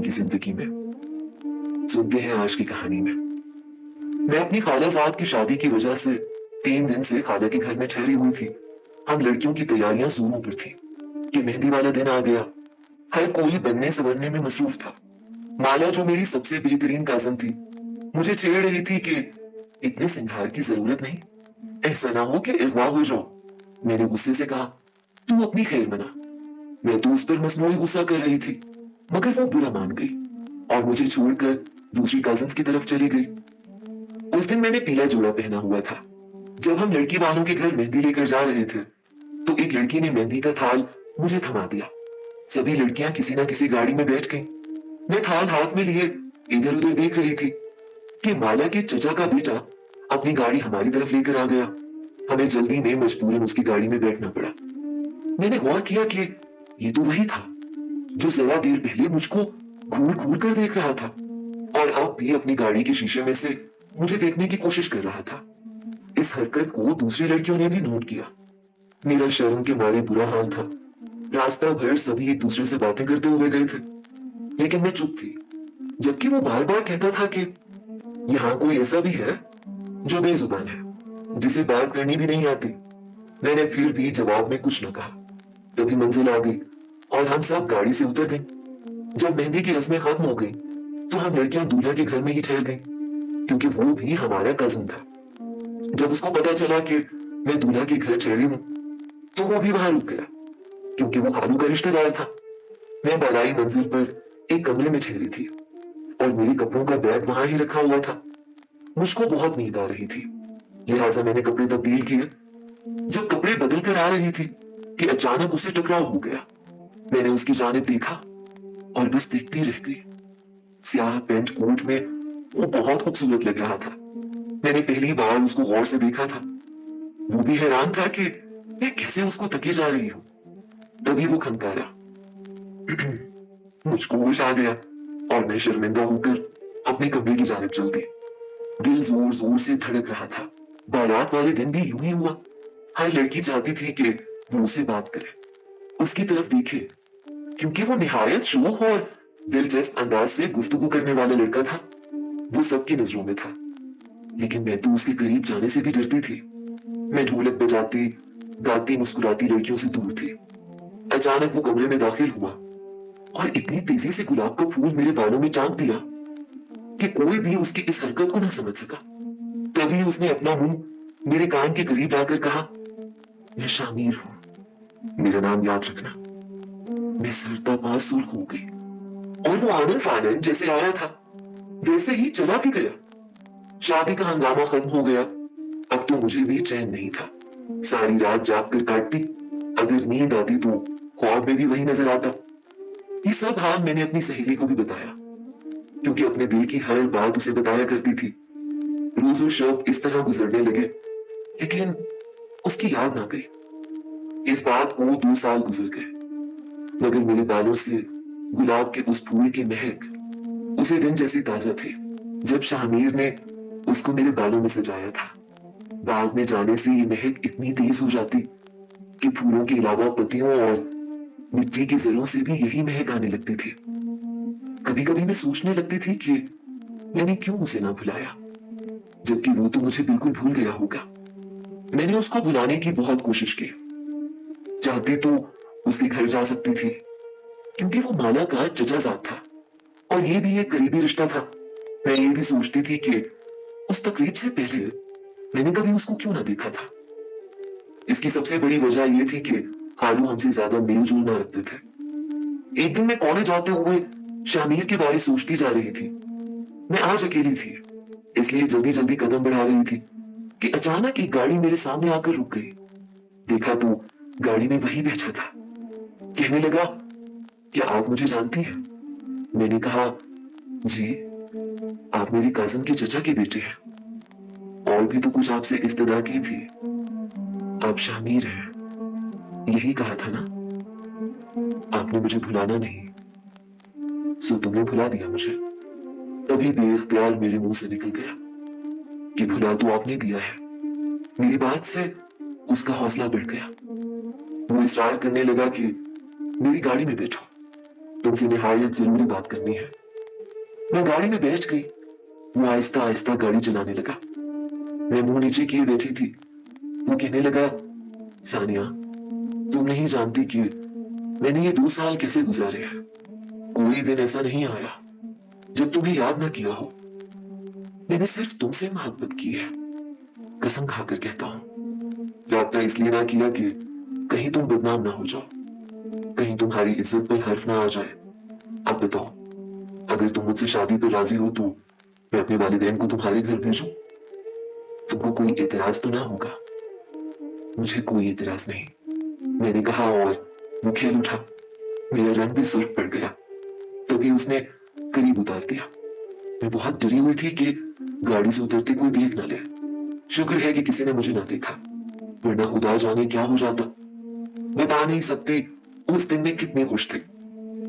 की जिंदगी में। सुनते हैं आज की कहानी में। मैं अपनी खालाजाद की शादी की वजह से 3 दिन से खाला के घर में ठहरी हुई थी। हम लड़कियों की तैयारियां जोरों पर थी कि मेहंदी वाला दिन आ गया। हर कोई बनने संवरने में मसरूफ था। माला, जो मेरी सबसे बेहतरीन काजन थी, मुझे छेड़ रही थी कि इतने सिंगार की जरूरत नहीं, ऐसा ना हो कि अगवा हो जाओ। मैंने गुस्से से कहा, तू अपनी खैर मना। मैं तो उस पर मसनूई गुस्सा कर रही थी, मगर वो बुरा मान गई और मुझे छोड़कर दूसरी कजिन्स की तरफ चली गई। उस दिन मैंने पीला जोड़ा पहना हुआ था। जब हम लड़की वालों के घर मेहंदी लेकर जा रहे थे, तो एक लड़की ने मेहंदी का थाल मुझे थमा दिया। सभी लड़कियां किसी ना किसी गाड़ी में बैठ गईं। मैं थाल हाथ में लिए इधर उधर देख रही थी कि माला के चचा का बेटा अपनी गाड़ी हमारी तरफ लेकर आ गया। हमें जल्दी में मजबूरन उसकी गाड़ी में बैठना पड़ा। मैंने गौर किया कि ये तो वही था जो जरा देर पहले मुझको घूर घूर कर देख रहा था और अब भी अपनी गाड़ी के शीशे में से मुझे देखने की कोशिश कर रहा था। इस हरकत को दूसरी लड़कियों ने भी नोट किया। मेरा शर्म के मारे बुरा हाल था। रास्ता भर सभी एक दूसरे से बातें करते हुए गए थे, लेकिन मैं चुप थी, जबकि वो बार बार कहता था कि यहाँ कोई ऐसा भी है जो बेजुबान है, जिसे बात करनी भी नहीं आती। मैंने फिर भी जवाब में कुछ न कहा। तभी मंजिल आ गई और हम सब गाड़ी से उतर गए। जब मेहंदी की रस्में खत्म हो गई, तो हम लड़कियां दूल्हा के घर में ही ठहर गईं, क्योंकि वो भी हमारा कजिन था। जब उसको पता चला कि मैं दूल्हा के घर ठहरी हूँ, तो वो भी वहां रुक गया, क्योंकि वो खालू का रिश्तेदार था। मैं बलाई मंजिल पर एक कमरे में ठहरी थी और मेरे कपड़ों का बैग वहां ही रखा हुआ था। मुझको बहुत नींद आ रही थी, लिहाजा मैंने कपड़े तब्दील किए। जब कपड़े बदल कर आ रही थी कि अचानक उससे टकराव हो गया। मैंने उसकी जानिब देखा और बस देखती रह गई। स्याह पेंट कोट में वो बहुत खूबसूरत लग रहा था। मैंने पहली बार उसको गौर से देखा था। वो भी हैरान था कि मैं कैसे उसको तकी जा रही हूँ। तभी वो खंकारा। मुझको होश आ गया और मैं शर्मिंदा होकर अपने कमरे की जानिब चल दी। दिल जोर जोर से धड़क रहा था। बारात वाले दिन भी यूं ही हुआ। हर लड़की चाहती थी कि वो उसे बात करे, उसकी तरफ देखे, क्योंकि वो निहायत शोख और दिलचस्प अंदाज से गुफ्तगू करने वाला लड़का था। वो सबकी नजरों में था, लेकिन मैं तो उसके करीब जाने से भी डरती थी। मैं ढोलक बजाती, गाती, मुस्कुराती लड़कियों से दूर थी। अचानक वो कमरे में दाखिल हुआ और इतनी तेजी से गुलाब का फूल मेरे बालों में चाक दिया कि कोई भी उसकी इस हरकत को ना समझ सका। तभी उसने अपना मुंह मेरे कान के करीब लाकर कहा, मैं शामिर हूं, मेरा नाम याद रखना। मैं सरतापा सुर्ख हो गई और वो आनन फानन जैसे आया था वैसे ही चला भी गया। शादी का हंगामा खत्म हो गया। अब तो मुझे भी चैन नहीं था। सारी रात जाग कर काटती, अगर नींद आती तो ख्वाब में भी वही नजर आता। ये सब हाल मैंने अपनी सहेली को भी बताया, क्योंकि अपने दिल की हर बात उसे बताया करती थी। रोज और शब इस तरह गुजरने लगे, लेकिन उसकी याद ना गई। इस बात को 2 साल गुजर गए, मगर मेरे बालों से गुलाब के उस फूल की महक उसी दिन जैसी ताजा थी जब शाहमीर ने उसको मेरे बालों में सजाया था। बाग में जाने से ये महक इतनी तेज हो जाती कि फूलों के अलावा पत्तियों और मिट्टी की जड़ों से भी यही महक आने लगती थी। कभी कभी मैं सोचने लगती थी कि मैंने क्यों उसे ना भुलाया, जबकि वो तो मुझे बिल्कुल भूल गया होगा। मैंने उसको भुलाने की बहुत कोशिश की। चाहती तो उसके घर जा सकती थी, क्योंकि वो माला का चचाजाद था और ये भी एक करीबी रिश्ता था। मैं ये भी सोचती थी कि उस तकरीब से पहले मैंने कभी उसको क्यों ना देखा था। इसकी सबसे बड़ी वजह यह थी कि खालू हमसे ज्यादा मेल जोल ना रखते थे। एक दिन मैं कॉलेज आते हुए शामिर के बारे सोचती जा रही थी। मैं आज अकेली थी, इसलिए जल्दी जल्दी कदम बढ़ा रही थी कि अचानक एक गाड़ी मेरे सामने आकर रुक गई। देखा तो गाड़ी में वही बैठा था। कहने लगा, क्या आप मुझे जानती हैं? मैंने कहा, जी, आप मेरी कजिन के चचा के बेटे हैं। और भी तो कुछ आपसे इस्तदा की थी। आप शामिर हैं, यही कहा था ना? आपने मुझे भुलाना नहीं, सो तुमने भुला दिया मुझे। तभी बेइख्तियार मेरे मुंह से निकल गया कि भुला तो आपने दिया है। मेरी बात से उसका हौसला बढ़ गया। वो इसरार करने लगा कि मेरी गाड़ी में बैठो। तुमसे निहायत जरूरी बात करनी है। मैं गाड़ी में बैठ गई। वो आहिस्ता आहिस्ता गाड़ी चलाने लगा। मैं मुंह नीचे किए बैठी थी। वो कहने लगा, सानिया, तुम नहीं जानती कि मैंने ये 2 साल कैसे गुजारे हैं। कोई दिन ऐसा नहीं आया जब तुम्हें याद ना किया हो। मैंने सिर्फ तुमसे मोहब्बत की है, कसम खाकर कहता हूँ। राब्ता इसलिए ना किया कि कहीं तुम बदनाम ना हो जाओ, कहीं तुम्हारी इज्जत पर हर्फ ना आ जाए। अब बताओ, अगर तुम मुझसे शादी पर राजी हो तो मैं अपने वालिदैन को तुम्हारे घर भेजूं? तुमको कोई एतराज तो ना होगा? मुझे कोई एतराज नहीं, मैंने कहा, और वो खेल उठा। मेरा रंग भी सुर्ख पड़ गया। तभी उसने करीब उतार दिया। मैं बहुत डरी हुई थी कि गाड़ी से उतरते कोई देख ना ले। शुक्र है कि किसी ने मुझे ना देखा, वरना खुदा जाने क्या हो जाता। बता नहीं सकती उस दिन में कितनी खुश थी,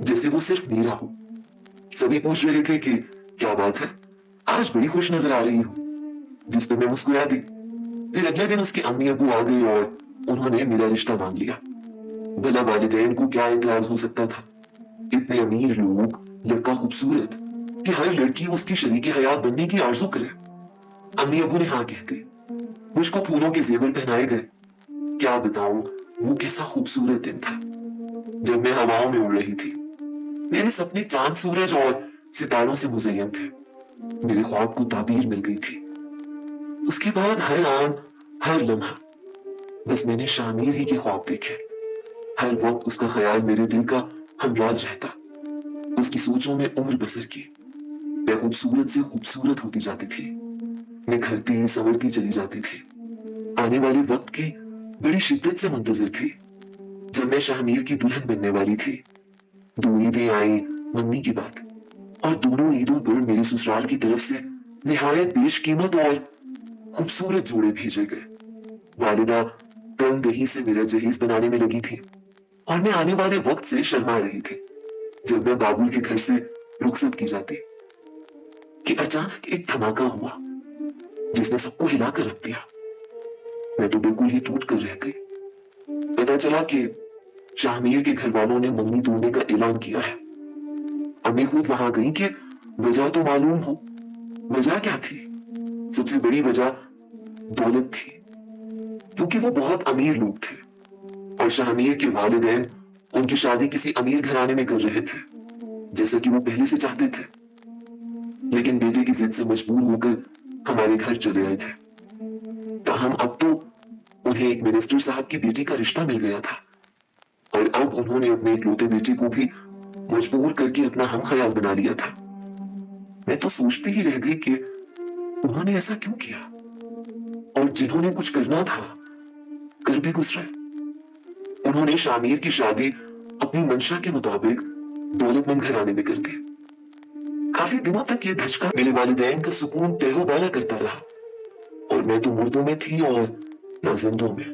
जैसे वो सिर्फ मेरा हो। सभी पूछ रहे थे कि क्या बात है, आज बड़ी खुश नजर आ रही हो, जिस पर मैं मुस्कुरा दी। फिर अगले दिन उसके अम्मी अबू आ गए और उन्होंने मेरा रिश्ता मांग लिया। भला वालिदैन को क्या एतराज हो सकता था? इतने अमीर लोग, लड़का खूबसूरत कि हर लड़की उसकी शरीके हयात बनने की आरज़ू करे। अम्मी अबू ने हाँ कह दी। मुझको फूलों के जेवर पहनाए गए। क्या बताऊं, वो कैसा खूबसूरत दिन था जब मैं हवाओं में उड़ रही थी। मेरे सपने चांद, सूरज और सितारों से मुज़य्यन थे। मेरे ख्वाब को ताबीर मिल गई थी। उसके बाद हर आन, हर लम्हा बस मैंने शामिर ही के ख्वाब देखे। हर वक्त उसका ख्याल मेरे दिल का हमराज रहता। उसकी सोचों में उम्र बसर की। मैं खूबसूरत से खूबसूरत होती जाती थी, निखरती संवरती चली जाती थी। आने वाले वक्त की बड़ी शिद्दत से मुंतजर थी, जब मैं शाहमीर की दुल्हन बनने वाली थी। 2 ईदें आई मम्मी की बात, और दोनों ईदों पर मेरे ससुराल की तरफ से निहायत बेशकीमत और खूबसूरत जोड़े भेजे गए। वालिदा तंग दही से मेरा जहीज बनाने में लगी थी, और मैं आने वाले वक्त से शर्मा रही थी जब मैं बाबुल के घर से रुखसत की जाती, कि अचानक एक धमाका हुआ जिसने सबको हिलाकर रख दिया। मैं तो बिल्कुल ही टूट कर रह गई। पता चला कि शाहमीर के घर वालों ने मंगनी तोड़ने का ऐलान किया है। अम्मी खुद वहां गई कि वजह तो मालूम हो। वजह क्या थी? सबसे बड़ी वजह दौलत थी, क्योंकि वो बहुत अमीर लोग थे और शाहमीर के वालिदैन उनकी शादी किसी अमीर घराने में कर रहे थे, जैसा कि वो पहले से चाहते थे। लेकिन बेटे की जिद से मजबूर होकर हमारे घर चले आए थे। ताहम अब तो उन्हें एक मिनिस्टर साहब की बेटी का रिश्ता मिल गया था, और अब उन्होंने अपने इकलौते बेटे को भी मजबूर करके अपना हम ख्याल बना लिया था। मैं तो सोचती ही रह गई कि उन्होंने ऐसा क्यों किया, और जिन्होंने कुछ करना था कर भी गुजरे। उन्होंने शामीर की शादी अपनी मंशा के मुताबिक दौलतमंद घराने में कर दी। काफी दिनों तक ये धचका मेरे वालिदैन का सुकून तहो बाला करता रहा, और मैं तो मुर्दों में थी और न जिंदों में,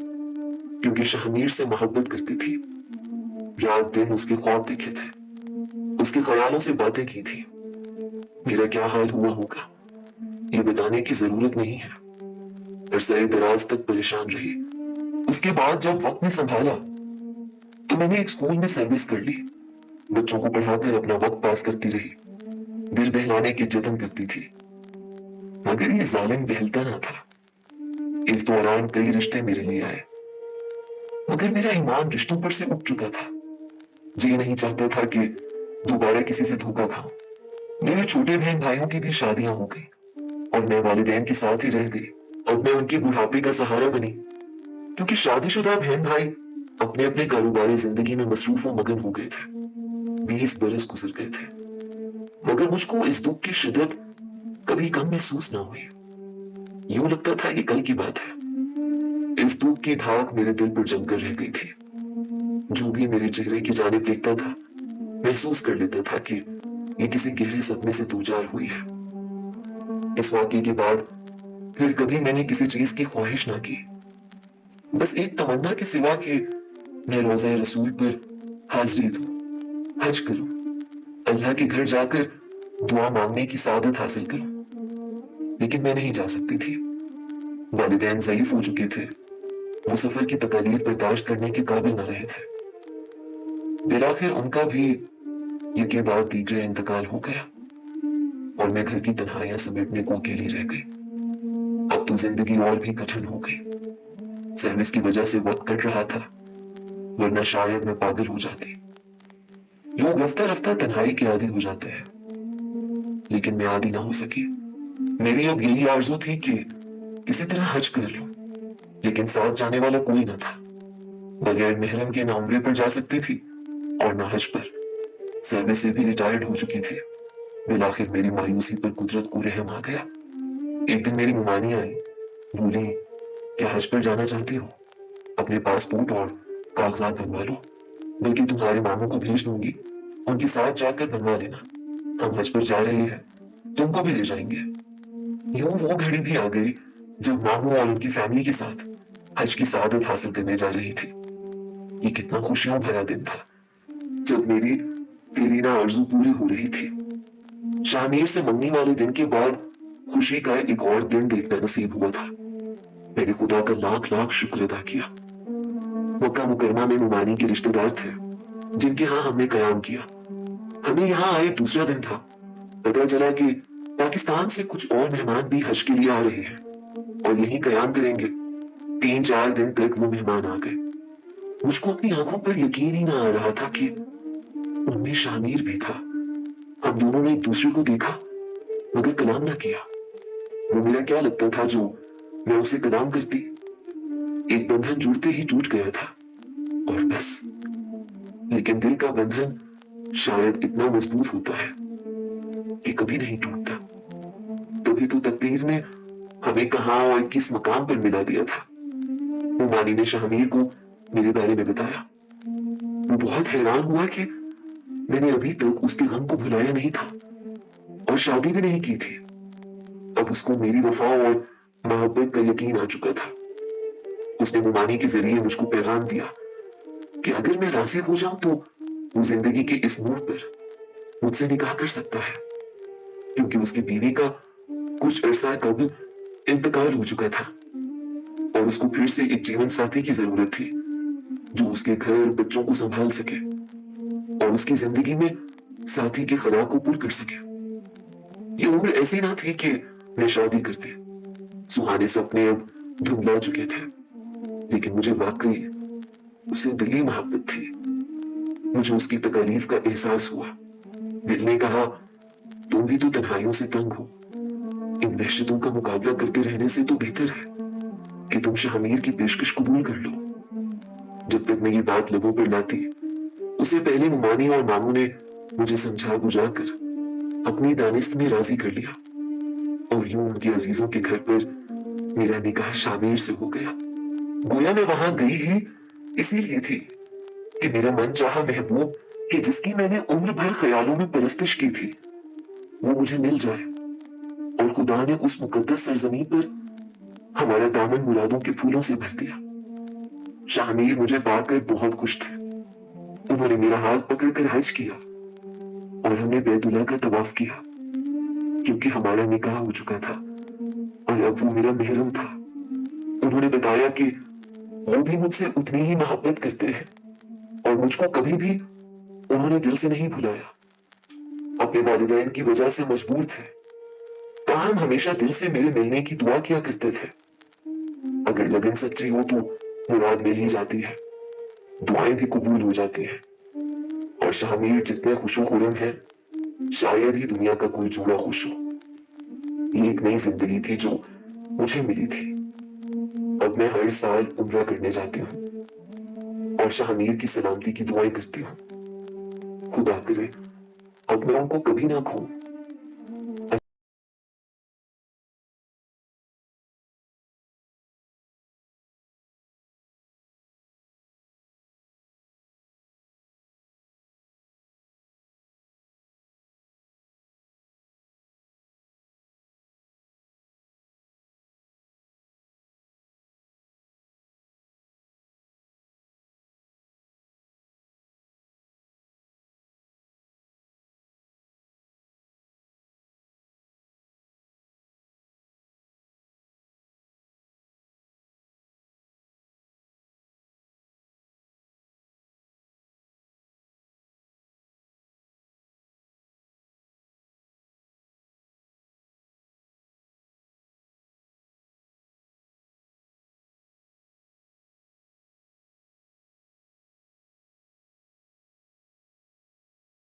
क्योंकि शाहमीर से मोहब्बत करती थी। रात दिन उसके ख्वाब देखे थे, उसके ख्यालों से बातें की थी। मेरा क्या हाल हुआ होगा ये बताने की जरूरत नहीं है। अरसे दराज तक परेशान रही। उसके बाद जब वक्त ने संभाला तो मैंने एक स्कूल में सर्विस कर ली। बच्चों को पढ़ाकर अपना वक्त पास करती रही, दिल बहलाने के जतन करती थी। मगर ये जालिम बहलता ना था। इस दौरान कई रिश्ते मेरे लिए आए, मगर मेरा ईमान रिश्तों पर से उठ चुका था। जी नहीं चाहता था कि दोबारा किसी से धोखा खाऊं। मेरे छोटे बहन भाइयों की भी शादियां हो गई और मैं वालिदैन के साथ ही रह गई। अब मैं उनके बुढ़ापे का सहारा बनी, क्योंकि शादीशुदा बहन भाई अपने अपने कारोबारी जिंदगी में मसरूफ व मगन हो गए थे। 20 बरस गुजर गए थे, मगर मुझको इस दुख की शिद्दत कभी कम महसूस ना हुई। यूं लगता था ये कल की बात है। इस दुख की धाक मेरे दिल पर जमकर रह गई थी। जो भी मेरे चेहरे की जानिब देखता था महसूस कर लेता था कि ये किसी गहरे सदमे से दो चार हुई है। इस वाकये के बाद फिर कभी मैंने किसी चीज की ख्वाहिश ना की, बस एक तमन्ना के सिवा कि मैं रोज़ा रसूल पर हाजिरी दूं, हज करूं, अल्लाह के घर जाकर दुआ मांगने की सादत हासिल करूं। लेकिन मैं नहीं जा सकती थी। वालिदैन ज़ईफ हो चुके थे, वो सफर की तकालीफ बर्दाश्त करने के काबिल न रहे थे। बिलाखिर उनका भी ये के बाद दीगरे इंतकाल हो गया और मैं घर की तन्हाइयां समेटने को अकेली रह गई। अब तो जिंदगी और भी कठिन हो गई। सर्विस की वजह से वक्त कट रहा था, वरना शायद मैं पागल हो जाती। लोग रफ्ता रफ्ता तन्हाई के आदी हो जाते हैं, लेकिन मैं आदी ना हो सकी। मेरी अब यही आरज़ू थी कि किसी तरह हज कर लूं, लेकिन साथ जाने वाला कोई न था। बगैर महरम के ना उम्रे पर जा सकती थी और ना हज पर। सर्विस से भी रिटायर्ड हो चुकी थी। बिलाखिर मेरी मायूसी पर कुदरत को रहम आ गया। एक दिन मेरी मुमानी आई, बोली, क्या हज पर जाना चाहती हो? अपने पासपोर्ट और कागजात बनवा लो, बल्कि तुम्हारे मामू को भेज दूंगी, उनके साथ जाकर बनवा लेना। हम हज पर जा रहे हैं, तुमको भी ले जाएंगे। यूं वो घड़ी भी आ गई जब मामू और उनकी फैमिली के साथ हज की सादत हासिल करने जा रही थी। ये कितना खुशियों भरा दिन था जब मेरी तेरी ना आरज़ू पूरी हो रही थी। शामीर से मंगनी वाले दिन के बाद खुशी का एक और दिन देखना नसीब हुआ था। मैंने खुदा का लाख लाख शुक्र अदा किया। मक्का मुकरमा में नुमानी के रिश्तेदार थे जिनके यहाँ हमने कयाम किया। हमें यहाँ आए दूसरा दिन था। पता चला कि पाकिस्तान से कुछ और मेहमान भी हज के लिए आ रहे हैं और यहीं कयाम करेंगे। 3-4 दिन तक वो मेहमान आ गए। मुझको अपनी आंखों पर यकीन ही ना आ रहा था कि उनमें शामीर भी था। हम दोनों ने एक दूसरे को देखा मगर कलाम ना किया। वो मेरा क्या लगता था जो मैं उसे कलाम करती। एक बंधन जुड़ते ही टूट गया था और बस। लेकिन दिल का बंधन शायद इतना मजबूत होता है कि कभी नहीं टूटता। तभी तो तकदीर ने हमें कहाँ और किस मकाम पर मिला दिया था। मुमानी ने शामीर को मेरे बारे में बताया। वो बहुत हैरान हुआ कि मैंने अभी तक उसके गम को भुलाया नहीं था और शादी भी नहीं की थी। अब उसको मेरी वफा और मोहब्बत का यकीन आ चुका था। उसने मुमानी के जरिए मुझको पैगाम दिया कि अगर मैं राजी हो जाऊं तो वो जिंदगी के इस मोड़ पर मुझसे निकाह कर सकता है, क्योंकि उसकी बीवी का कुछ अरसा कबल इंतकाल हो चुका था और उसको फिर से एक जीवन साथी की जरूरत थी जो उसके घर बच्चों को संभाल सके और उसकी जिंदगी में साथी के खला को पूरा कर सके। ये उम्र ऐसी ना थी कि मैं शादी करती। सुहाने सपने अब धुंधला चुके थे, लेकिन मुझे वाकई उससे दिली मोहब्बत थी। मुझे उसकी तकलीफ का एहसास हुआ। दिल ने कहा, तुम भी तो तन्हाइयों से तंग हो। इन वहशतों का मुकाबला करते रहने से तो बेहतर है कि तुम शामीर की पेशकश कबूल कर लो। जब तक मैं ये बात लोगों पर लाती, उससे पहले मुमानी और मामू ने मुझे समझा बुझा कर अपनी दानिस्त में राजी कर लिया और यूं उनके अजीजों के घर पर मेरा निकाह शामीर से हो गया। गोया मैं वहां गई ही इसीलिए थी कि मेरा मन चाहा महबूब कि जिसकी मैंने उम्र भर ख्यालों में परस्तिश की थी वो मुझे मिल जाए। और खुदा ने उस मुकद्दस सरजमीन पर हमारा दामन मुरादों के फूलों से भर दिया। शामीर मुझे पाकर बहुत खुश थे। उन्होंने मेरा हाथ पकड़कर हज किया और हमने बैतुल्ला का तवाफ किया, क्योंकि हमारा निकाह हो चुका था और अब वो मेरा महरम था। उन्होंने बताया कि वो भी मुझसे उतनी ही मोहब्बत करते हैं और मुझको कभी भी उन्होंने दिल से नहीं भुलाया। अपने वालिदैन की वजह से मजबूर थे, ताहम हमेशा दिल से मेरे मिलने की दुआ किया करते थे। अगर लगन सच्ची हो तो मुराद मिल ही जाती है, दुआएं भी कबूल हो जाती हैं। और शामीर जितने खुशो खुरम है, शायद ही दुनिया का कोई जोड़ा खुश हो। ये एक नई जिंदगी थी जो मुझे मिली थी। अब मैं हर साल उम्रा करने जाती हूँ और शामीर की सलामती की दुआएं करती हूँ। खुदा करे अब मैं उनको कभी ना खोऊं।